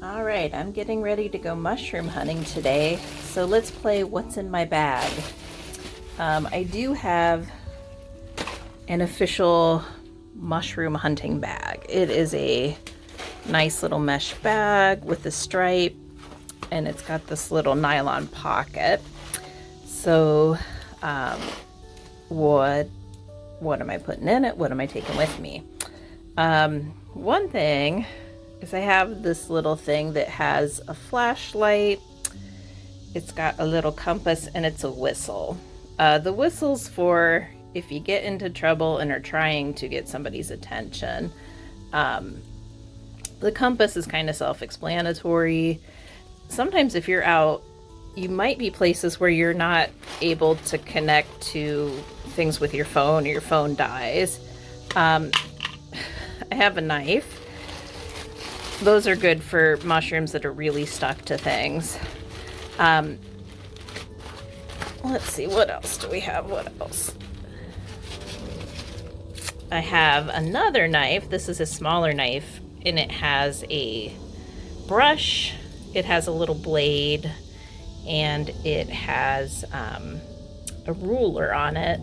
All right, I'm getting ready to go mushroom hunting today, so let's play what's in my bag. I do have an official mushroom hunting bag. It is a nice little mesh bag with a stripe, and it's got this little nylon pocket. So what am I putting in it? What am I taking with me? One thing is I have this little thing that has a flashlight, it's got a little compass, and it's a whistle. The whistle's for if you get into trouble and are trying to get somebody's attention. The compass is kind of self-explanatory. Sometimes if you're out, you might be places where you're not able to connect to things with your phone, or your phone dies. I have a knife. Those are good for mushrooms that are really stuck to things. Let's see, what else do we have? What else? I have another knife. This is a smaller knife, and it has a brush, it has a little blade, and it has a ruler on it,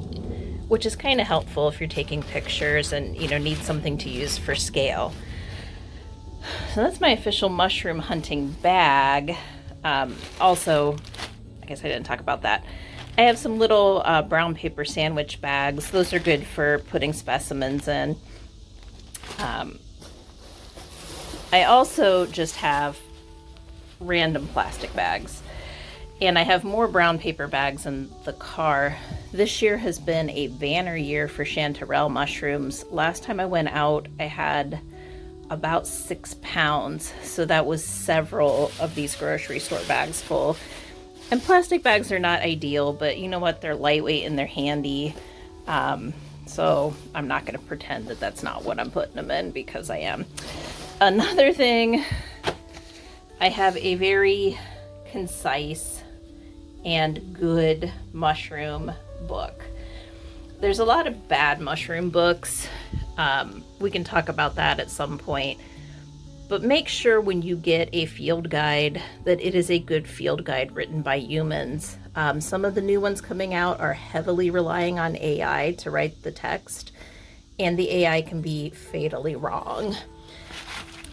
which is kind of helpful if you're taking pictures and need something to use for scale. So that's my official mushroom hunting bag. Also, I guess I didn't talk about that. I have some little brown paper sandwich bags. Those are good for putting specimens in. I also just have random plastic bags. And I have more brown paper bags in the car. This year has been a banner year for chanterelle mushrooms. Last time I went out, I had about 6 pounds. So that was several of these grocery store bags full. And plastic bags are not ideal, but you know what? They're lightweight and they're handy. So I'm not going to pretend that that's not what I'm putting them in, because I am. Another thing, I have a very concise and good mushroom book. There's a lot of bad mushroom books. We can talk about that at some point. But make sure when you get a field guide that it is a good field guide written by humans. Some of the new ones coming out are heavily relying on AI to write the text, and the AI can be fatally wrong.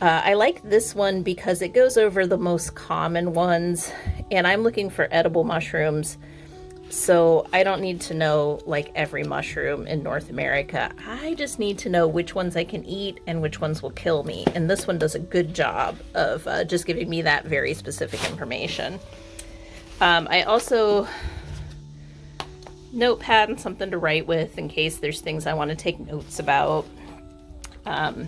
I like this one because it goes over the most common ones, and I'm looking for edible mushrooms. So I don't need to know like every mushroom in North America. I just need to know which ones I can eat and which ones will kill me. And this one does a good job of just giving me that very specific information. I also notepad and something to write with in case there's things I want to take notes about. I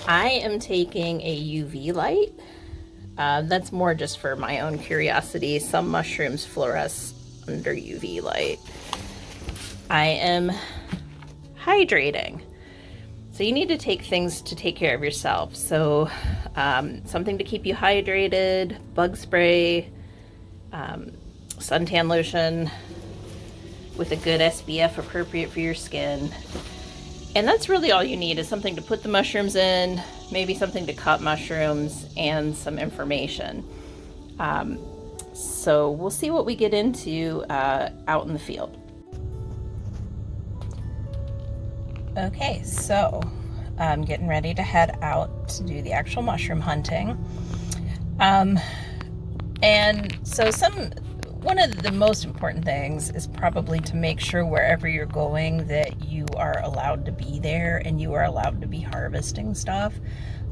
am taking a UV light. That's more just for my own curiosity. Some mushrooms fluoresce under UV light. I am hydrating. So you need to take things to take care of yourself. So something to keep you hydrated, bug spray, suntan lotion with a good SPF appropriate for your skin. And that's really all you need, is something to put the mushrooms in, maybe something to cut mushrooms, and some information. So we'll see what we get into out in the field. Okay, so I'm getting ready to head out to do the actual mushroom hunting. And so one of the most important things is probably to make sure wherever you're going that you are allowed to be there and you are allowed to be harvesting stuff.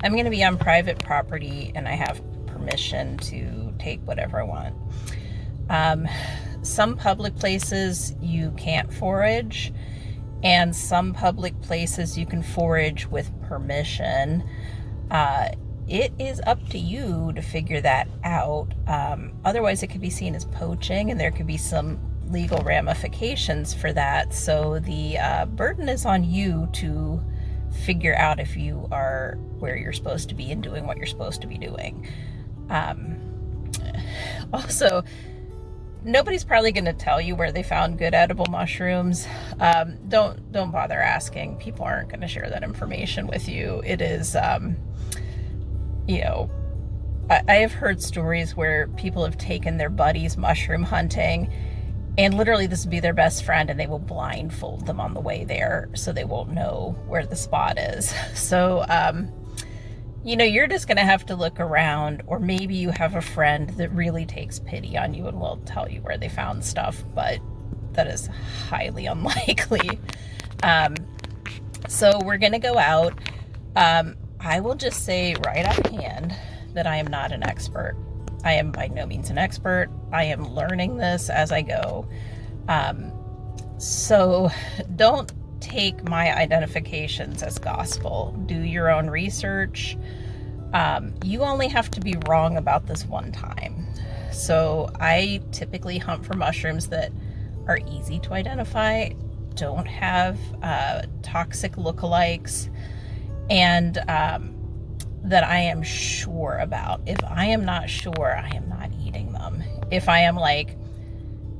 I'm going to be on private property and I have permission to take whatever I want. Some public places you can't forage, and some public places you can forage with permission. It is up to you to figure that out. Otherwise, it could be seen as poaching, and there could be some legal ramifications for that. So the burden is on you to figure out if you are where you're supposed to be and doing what you're supposed to be doing. Also, nobody's probably going to tell you where they found good edible mushrooms. Don't bother asking. People aren't going to share that information with you. It is you know, I have heard stories where people have taken their buddies mushroom hunting, and literally this would be their best friend, and they will blindfold them on the way there so they won't know where the spot is. So, you know, you're just going to have to look around, or maybe you have a friend that really takes pity on you and will tell you where they found stuff, but that is highly unlikely. So we're going to go out. I will just say right offhand that I am not an expert. I am by no means an expert. I am learning this as I go. So don't take my identifications as gospel. Do your own research. You only have to be wrong about this one time. So I typically hunt for mushrooms that are easy to identify, don't have toxic lookalikes, and that I am sure about. If I am not sure, I am not eating them. If I am like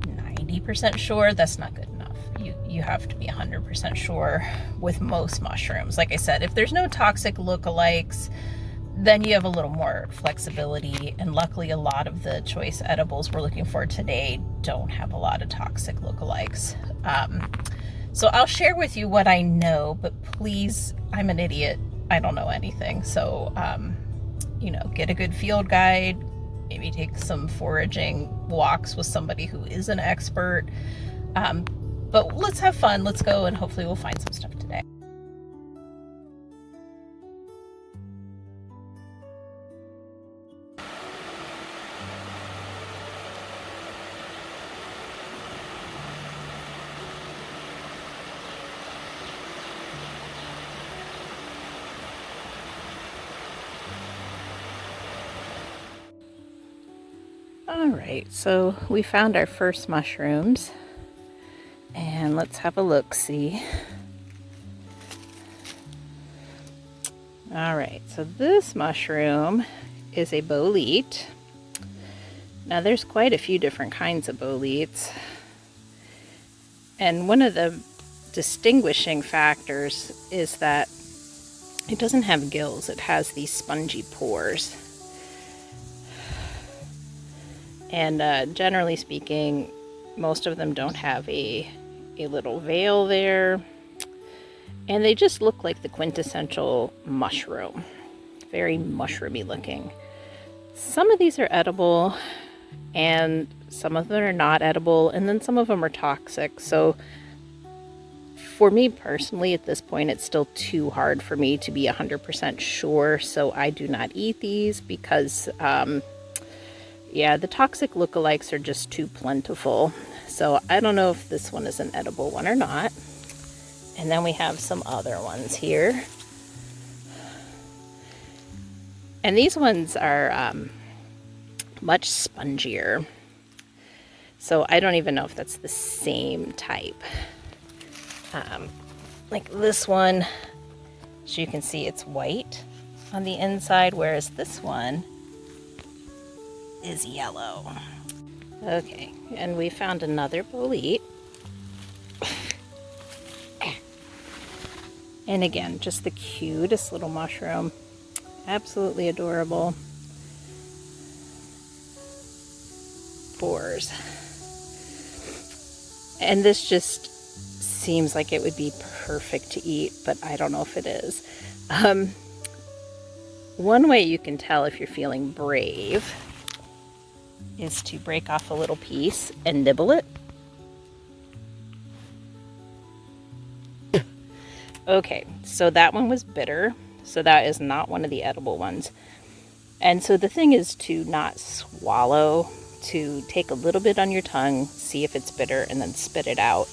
90% sure, that's not good enough. You have to be 100% sure with most mushrooms. Like I said, if there's no toxic lookalikes, then you have a little more flexibility, and luckily a lot of the choice edibles we're looking for today don't have a lot of toxic lookalikes. So I'll share with you what I know, but please, I'm an idiot. I don't know anything. So, you know, get a good field guide, maybe take some foraging walks with somebody who is an expert. But let's have fun. Let's go, and hopefully we'll find some stuff today. All right, so we found our first mushrooms, and let's have a look-see. All right, so this mushroom is a bolete. Now there's quite a few different kinds of boletes, and one of the distinguishing factors is that it doesn't have gills. It has these spongy pores. And generally speaking, most of them don't have a little veil there. And they just look like the quintessential mushroom. Very mushroomy looking. Some of these are edible, and some of them are not edible, and then some of them are toxic. So for me personally, at this point, it's still too hard for me to be 100% sure. So I do not eat these because yeah, the toxic lookalikes are just too plentiful. So I don't know if this one is an edible one or not. And then we have some other ones here. And these ones are much spongier. So I don't even know if that's the same type. Like this one, as you can see, it's white on the inside, whereas this one is yellow. Okay, and we found another bolete. And again, just the cutest little mushroom. Absolutely adorable. Pores. And this just seems like it would be perfect to eat, but I don't know if it is. One way you can tell if you're feeling brave is to break off a little piece and nibble it. Okay, so that one was bitter, so that is not one of the edible ones. And so the thing is to not swallow, to take a little bit on your tongue, see if it's bitter, and then spit it out.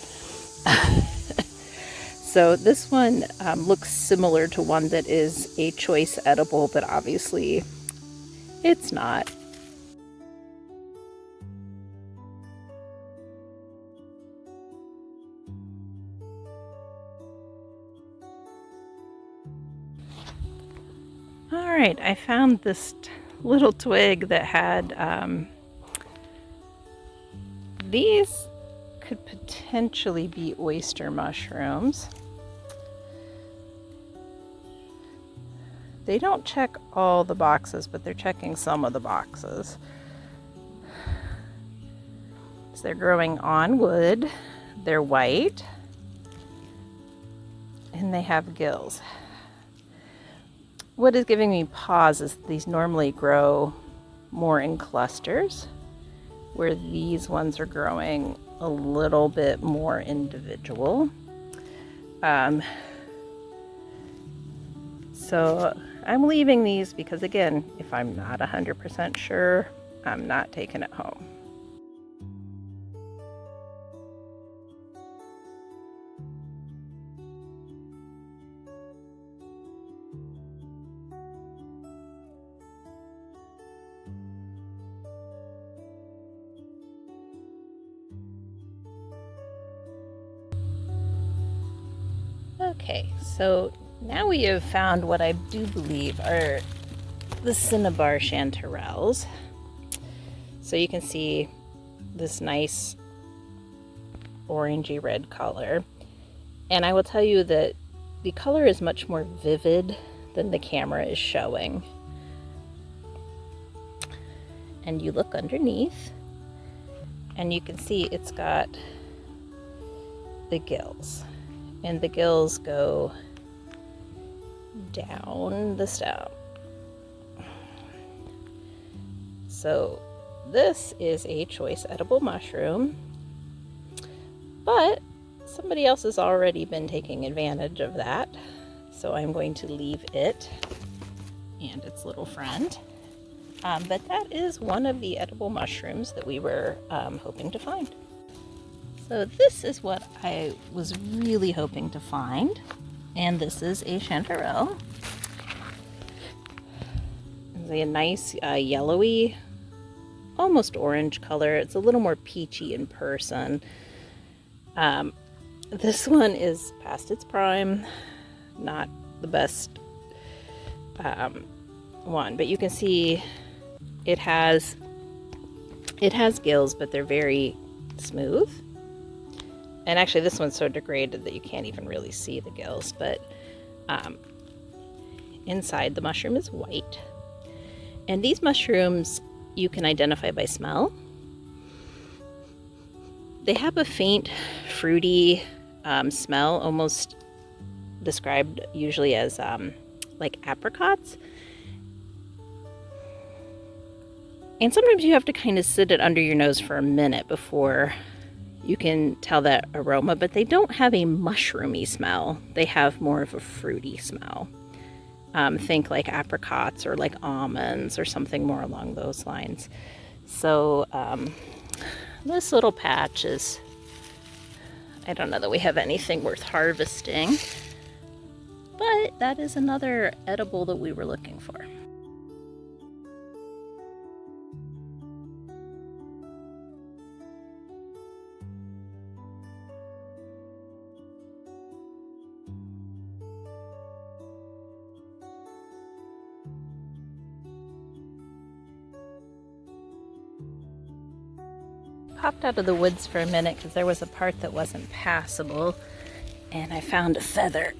So this one looks similar to one that is a choice edible, but obviously it's not. All right, I found this little twig that had these could potentially be oyster mushrooms. They don't check all the boxes, but they're checking some of the boxes. So they're growing on wood, they're white, and they have gills. What is giving me pause is these normally grow more in clusters, where these ones are growing a little bit more individual. So I'm leaving these because, again, if I'm not 100% sure, I'm not taking it home. Okay, so now we have found what I do believe are the cinnabar chanterelles. So you can see this nice orangey red color. And I will tell you that the color is much more vivid than the camera is showing. And you look underneath and you can see it's got the gills. And the gills go down the stem. So this is a choice edible mushroom, but somebody else has already been taking advantage of that. So I'm going to leave it and its little friend. But that is one of the edible mushrooms that we were hoping to find. So this is what I was really hoping to find, and this is a chanterelle. It's a nice yellowy, almost orange color. It's a little more peachy in person. This one is past its prime, not the best one, but you can see it has gills, but they're very smooth. And actually this one's so degraded that you can't even really see the gills, but inside the mushroom is white. And these mushrooms you can identify by smell. They have a faint fruity smell, almost described usually as like apricots. And sometimes you have to kind of sit it under your nose for a minute before you can tell that aroma, but they don't have a mushroomy smell. They have more of a fruity smell. Think like apricots or like almonds or something more along those lines. So this little patch is, I don't know that we have anything worth harvesting, but that is another edible that we were looking for. Popped out of the woods for a minute because there was a part that wasn't passable, and I found a feather.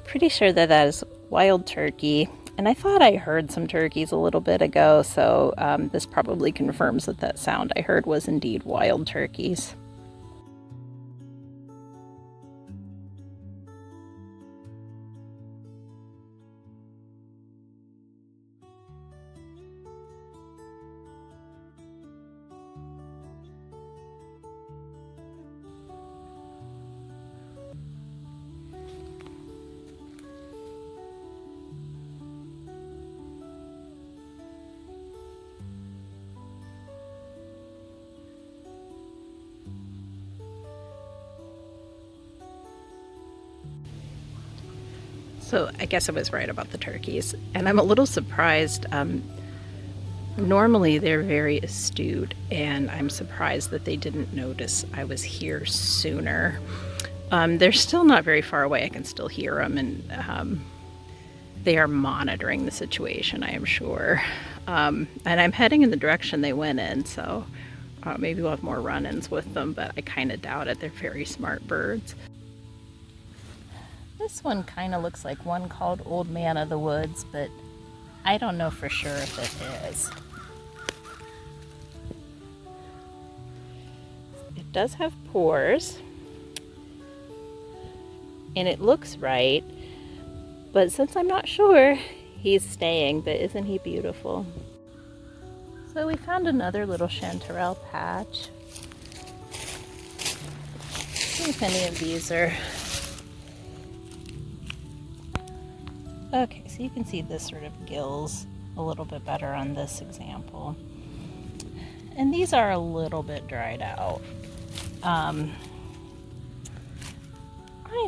Pretty sure that is wild turkey, and I thought I heard some turkeys a little bit ago, so this probably confirms that that sound I heard was indeed wild turkeys. So I guess I was right about the turkeys, and I'm a little surprised. Normally they're very astute, and I'm surprised that they didn't notice I was here sooner. They're still not very far away. I can still hear them, and they are monitoring the situation, I am sure. And I'm heading in the direction they went in, so maybe we'll have more run-ins with them, but I kind of doubt it. They're very smart birds. This one kind of looks like one called Old Man of the Woods, but I don't know for sure if it is. It does have pores, and it looks right, but since I'm not sure, he's staying. But isn't he beautiful? So we found another little chanterelle patch. See if any of these are... Okay, so you can see this sort of gills a little bit better on this example. And these are a little bit dried out. I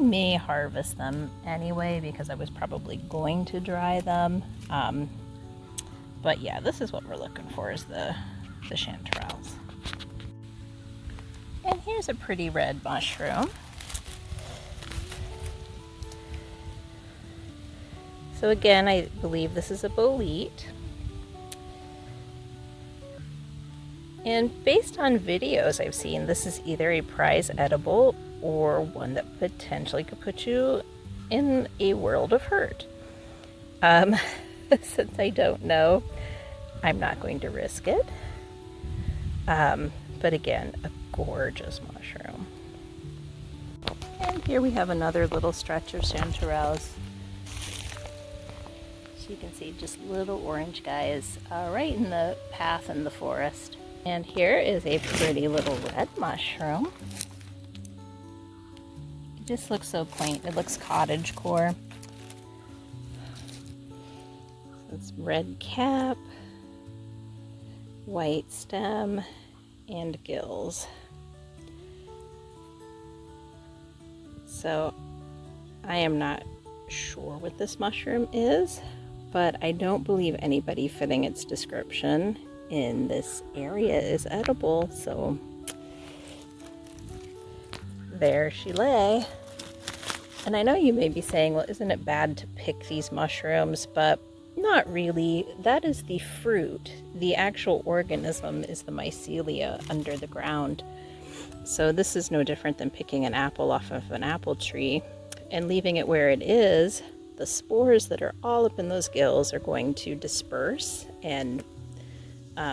may harvest them anyway because I was probably going to dry them. But yeah, this is what we're looking for, is the chanterelles. And here's a pretty red mushroom. So again, I believe this is a bolete. And based on videos I've seen, this is either a prize edible or one that potentially could put you in a world of hurt. Since I don't know, I'm not going to risk it. But again, a gorgeous mushroom. And here we have another little stretch of chanterelles. So you can see just little orange guys right in the path in the forest. And here is a pretty little red mushroom. It just looks so quaint. It looks cottagecore. It's red cap, white stem, and gills. So I am not sure what this mushroom is, but I don't believe anybody fitting its description in this area is edible, so there she lay. And I know you may be saying, well, isn't it bad to pick these mushrooms? But not really. That is the fruit. The actual organism is the mycelia under the ground. So this is no different than picking an apple off of an apple tree and leaving it where it is. The spores that are all up in those gills are going to disperse and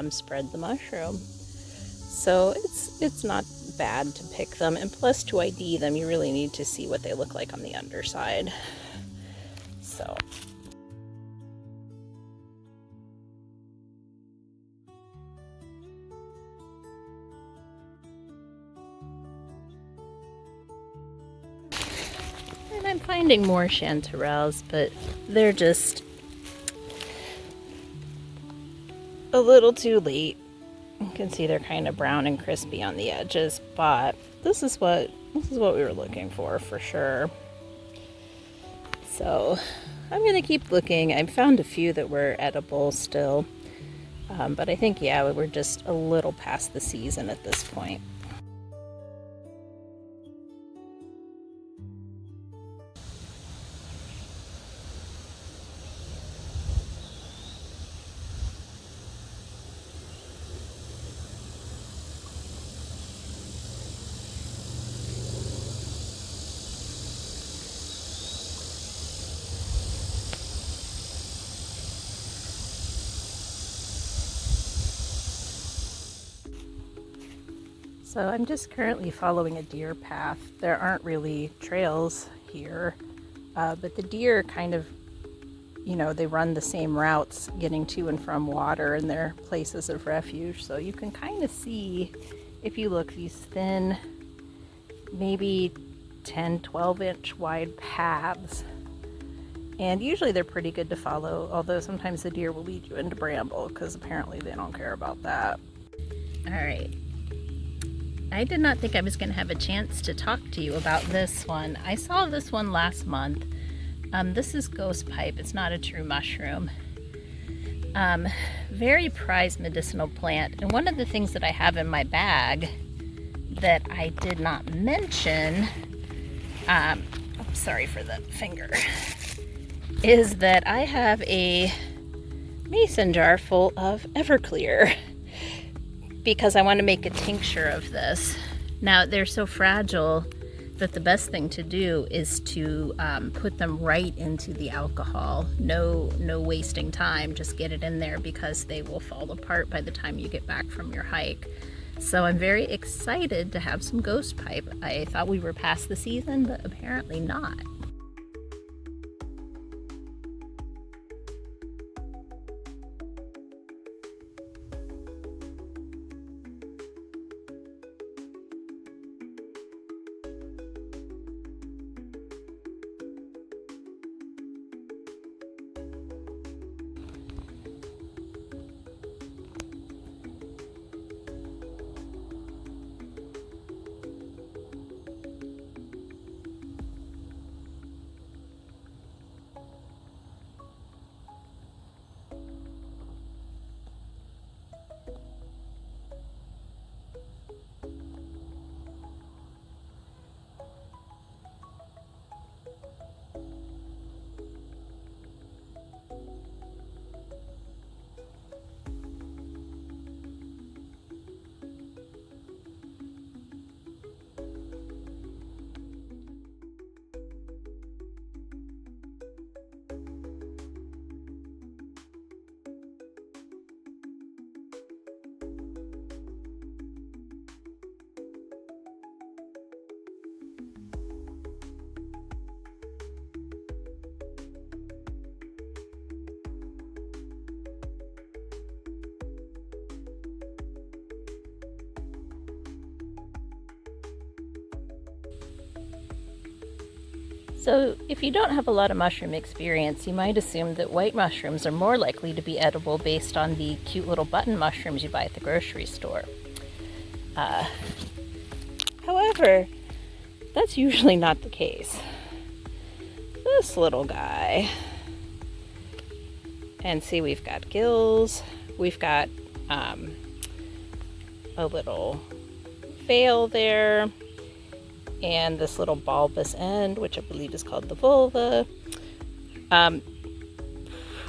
spread the mushroom. So it's not bad to pick them, and plus to ID them you really need to see what they look like on the underside. So and I'm finding more chanterelles, but they're just a little too late. You can see they're kind of brown and crispy on the edges, but this is what we were looking for sure. So I'm gonna keep looking. I've found a few that were edible still, but I think, yeah, we're just a little past the season at this point. So I'm just currently following a deer path. There aren't really trails here, but the deer kind of, they run the same routes getting to and from water and their places of refuge. So you can kind of see, if you look, these thin, maybe 10, 12-inch wide paths. And usually they're pretty good to follow, although sometimes the deer will lead you into bramble because apparently they don't care about that. All right. I did not think I was going to have a chance to talk to you about this one. I saw this one last month. This is ghost pipe. It's not a true mushroom. Very prized medicinal plant. And one of the things that I have in my bag that I did not mention, sorry for the finger, is that I have a mason jar full of Everclear, because I want to make a tincture of this. Now, they're so fragile that the best thing to do is to put them right into the alcohol. No wasting time, just get it in there because they will fall apart by the time you get back from your hike. So I'm very excited to have some ghost pipe. I thought we were past the season, but apparently not. So if you don't have a lot of mushroom experience, you might assume that white mushrooms are more likely to be edible based on the cute little button mushrooms you buy at the grocery store. However, that's usually not the case. This little guy, and see, we've got gills, we've got a little veil there, and this little bulbous end, which I believe is called the vulva.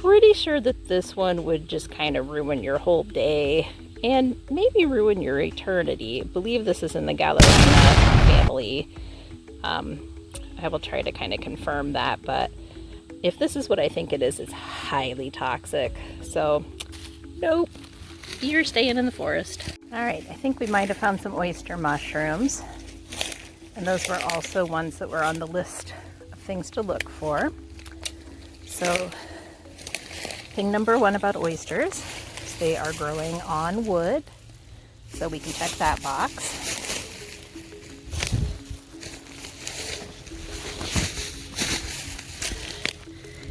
Pretty sure that this one would just kind of ruin your whole day and maybe ruin your eternity. I believe this is in the Gallerina family. I will try to kind of confirm that, but if this is what I think it is, it's highly toxic. So, nope, you're staying in the forest. All right, I think we might have found some oyster mushrooms. And those were also ones that were on the list of things to look for. So, thing number one about oysters is they are growing on wood. So we can check that box.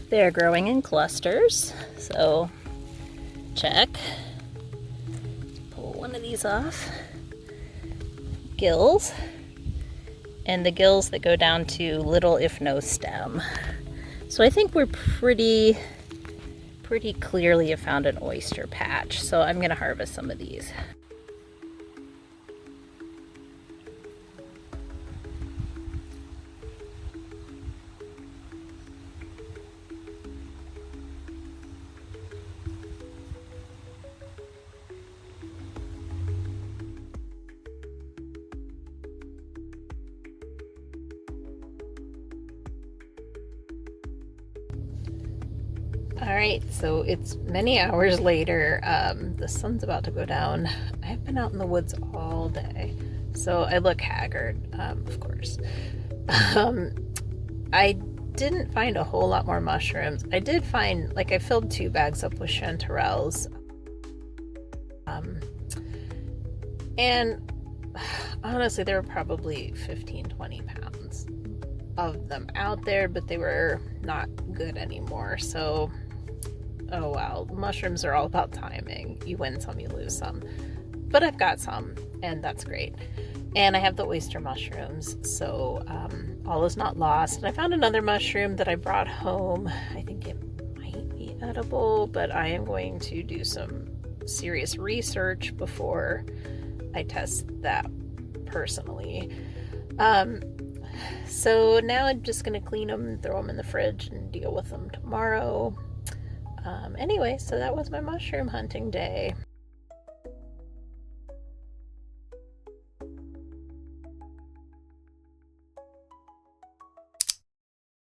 They are growing in clusters. So, check. Pull one of these off. Gills. And the gills that go down to little if no stem. So I think we're pretty clearly have found an oyster patch. So I'm gonna harvest some of these. Alright, so it's many hours later. The sun's about to go down. I've been out in the woods all day, so I look haggard, of course. I didn't find a whole lot more mushrooms. I did find, like, I filled 2 bags up with chanterelles. And honestly, there were probably 15-20 pounds of them out there, but they were not good anymore. So, oh well, mushrooms are all about timing. You win some, you lose some. But I've got some, and that's great. And I have the oyster mushrooms, so all is not lost. And I found another mushroom that I brought home. I think it might be edible, but I am going to do some serious research before I test that personally. So now I'm just going to clean them and throw them in the fridge and deal with them tomorrow. Anyway, so that was my mushroom hunting day.